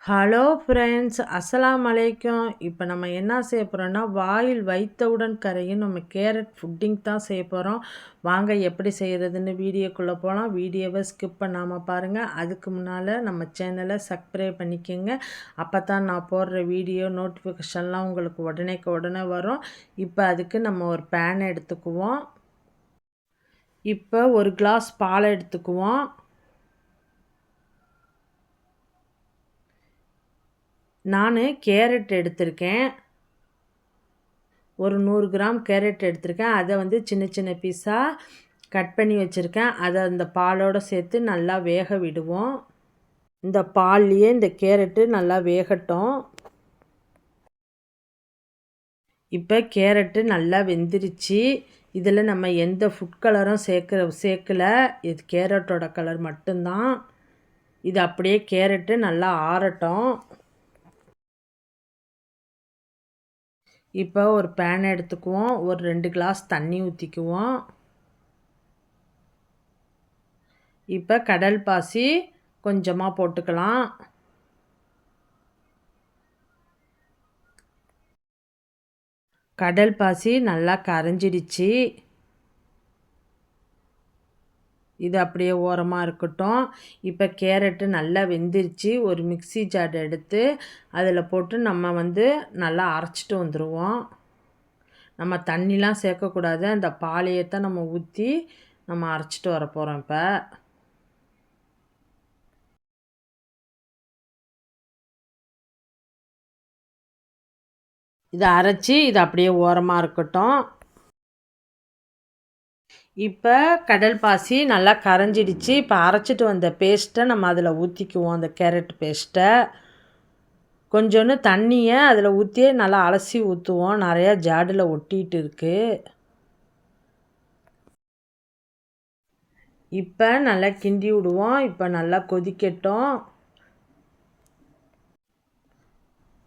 Hello friends, அஸ்ஸலாமு அலைக்கும். இப்போ நம்ம என்ன செய்ய போகிறோன்னா, வாயில் வைத்தவுடன் கரையும் நம்ம கேரட் புட்டிங் தான் செய்ய போகிறோம். வாங்க எப்படி செய்கிறதுன்னு வீடியோக்குள்ளே போகலாம். வீடியோவை ஸ்கிப் பண்ணாமல் பாருங்கள். அதுக்கு முன்னால் நம்ம சேனலை சப்ஸ்கிரைப் பண்ணிக்கோங்க. அப்போ தான் நான் போடுற வீடியோ நோட்டிஃபிகேஷன்லாம் உங்களுக்கு உடனே வரும். இப்போ அதுக்கு நம்ம ஒரு பேன் எடுத்துக்குவோம். இப்போ ஒரு கிளாஸ் பால் எடுத்துக்குவோம். நான் கேரட் எடுத்திருக்கேன். ஒரு 100 கிராம் கேரட் எடுத்திருக்கேன். அதை வந்து சின்ன சின்ன பீஸாக கட் பண்ணி வச்சுருக்கேன். அதை அந்த பாலோடு சேர்த்து நல்லா வேக விடுவோம். இந்த பால்லையே இந்த கேரட்டு நல்லா வேகட்டும். இப்போ கேரட்டு நல்லா வெந்துருச்சு. இதில் நம்ம எந்த ஃபுட் கலரும் சேர்க்கல. இது கேரட்டோட கலர் மட்டும்தான். இது அப்படியே கேரட்டு நல்லா ஆறட்டும். இப்போ ஒரு பேன் எடுத்துக்குவோம். ஒரு 2 கிளாஸ் தண்ணி ஊற்றிக்குவோம். இப்போ கடல் பாசி கொஞ்சமாக போட்டுக்கலாம். கடல் பாசி நல்லா கரைஞ்சிடுச்சு. இது அப்படியே ஓரமாக இருக்கட்டும். இப்போ கேரட்டு நல்லா வெந்துருச்சு. ஒரு மிக்ஸி ஜார் எடுத்து அதில் போட்டு நம்ம வந்து நல்லா அரைச்சிட்டு வந்துடுவோம். நம்ம தண்ணிலாம் சேர்க்கக்கூடாது. அந்த பாலையத்தை நம்ம ஊற்றி நம்ம அரைச்சிட்டு வர போகிறோம். இப்போ இதை அரைச்சி இது அப்படியே ஓரமாக இருக்கட்டும். இப்போ கடல் பாசி நல்லா கரைஞ்சிடுச்சு. இப்போ அரைச்சிட்டு வந்த பேஸ்ட்டை நம்ம அதில் ஊற்றிக்குவோம். அந்த கேரட் பேஸ்ட்டை கொஞ்சோன்னு தண்ணியை அதில் ஊற்றி நல்லா அலசி ஊற்றுவோம். நிறையா ஜாடில் ஒட்டிகிட்டு இருக்குது. இப்போ நல்லா கிண்டி விடுவோம். இப்போ நல்லா கொதிக்கட்டும்.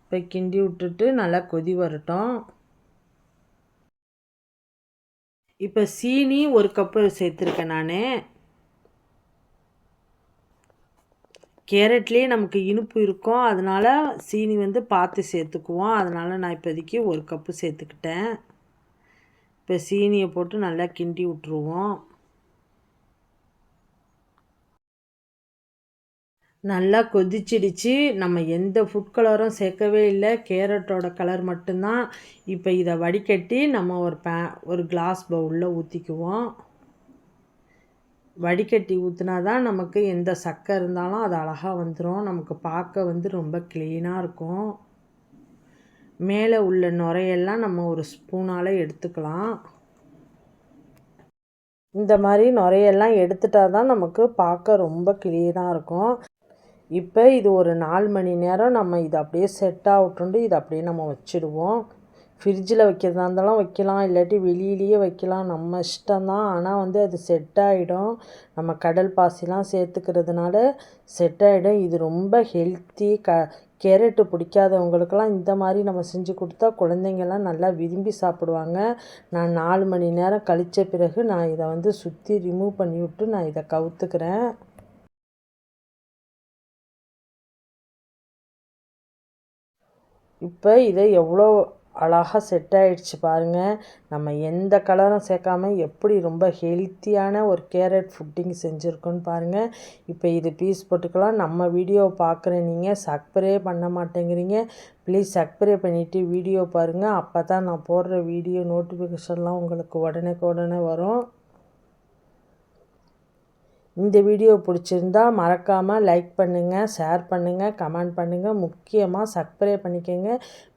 இப்போ கிண்டி விட்டுட்டு நல்லா கொதி வரட்டும். இப்போ சீனி 1 கப்பு சேர்த்துருக்கேன் நான். கேரட்லேயே நமக்கு இனிப்பு இருக்கும். அதனால் சீனி வந்து பார்த்து சேர்த்துக்குவோம். அதனால் நான் இப்போதைக்கு 1 கப்பு சேர்த்துக்கிட்டேன். இப்போ சீனியை போட்டு நல்லா கிண்டி விட்ருவோம். நல்லா கொதிச்சிடுச்சு. நம்ம எந்த ஃபுட் கலரும் சேர்க்கவே இல்லை. கேரட்டோட கலர் மட்டும்தான். இப்போ இதை வடிகட்டி நம்ம ஒரு கிளாஸ் பவுலில் ஊற்றிக்குவோம். வடிகட்டி ஊற்றினா தான் நமக்கு எந்த சக்கை இருந்தாலும் அது அழகாக வந்துடும். நமக்கு பார்க்க வந்து ரொம்ப க்ளீனாக இருக்கும். மேலே உள்ள நுரையெல்லாம் நம்ம ஒரு ஸ்பூனால் எடுத்துக்கலாம். இந்த மாதிரி நுரையெல்லாம் எடுத்துட்டா தான் நமக்கு பார்க்க ரொம்ப க்ளீனாக இருக்கும். இப்போ இது ஒரு 4 மணி நேரம் நம்ம இதை அப்படியே செட் ஆகட்டுண்டு இதை அப்படியே நம்ம வச்சுடுவோம். ஃப்ரிட்ஜில் வைக்கிறதா இருந்தாலும் வைக்கலாம், இல்லாட்டி வெளியிலேயே வைக்கலாம். நம்ம இஷ்டம்தான். ஆனால் வந்து அது செட் ஆகிடும். நம்ம கடல் பாசிலாம் சேர்த்துக்கிறதுனால செட் ஆகிடும். இது ரொம்ப ஹெல்த்தி. கேரட்டு பிடிக்காதவங்களுக்கெல்லாம் இந்த மாதிரி நம்ம செஞ்சு கொடுத்தா குழந்தைங்கள்லாம் நல்லா விரும்பி சாப்பிடுவாங்க. நான் 4 மணி நேரம் கழித்த பிறகு நான் இதை வந்து சுற்றி ரிமூவ் பண்ணி விட்டு நான் இதை கவுத்துக்கிறேன். இப்போ இதை எவ்வளோ அழகாக செட் ஆகிடுச்சு பாருங்கள். நம்ம எந்த கலரும் சேர்க்காம எப்படி ரொம்ப ஹெல்த்தியான ஒரு கேரட் புட்டிங் செஞ்சுருக்கோன்னு பாருங்கள். இப்போ இது பீஸ் போட்டுக்கலாம். நம்ம வீடியோ பார்க்குற நீங்கள் சப்ஸ்கிரைப் பண்ண மாட்டேங்கிறீங்க. ப்ளீஸ் சப்ஸ்கிரைப் பண்ணிவிட்டு வீடியோ பாருங்கள். அப்போ தான் நான் போடுற வீடியோ நோட்டிஃபிகேஷன்லாம் உங்களுக்கு உடனே வரும். இந்த வீடியோ பிடிச்சிருந்தா மறக்காமல் லைக் பண்ணுங்கள், ஷேர் பண்ணுங்கள், கமெண்ட் பண்ணுங்கள். முக்கியமாக சப்ஸ்கிரைப் பண்ணிக்கோங்க.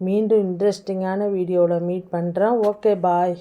மீண்டும் இன்ட்ரெஸ்டிங்கான வீடியோவில் மீட் பண்ணுறேன். ஓகே, பாய்.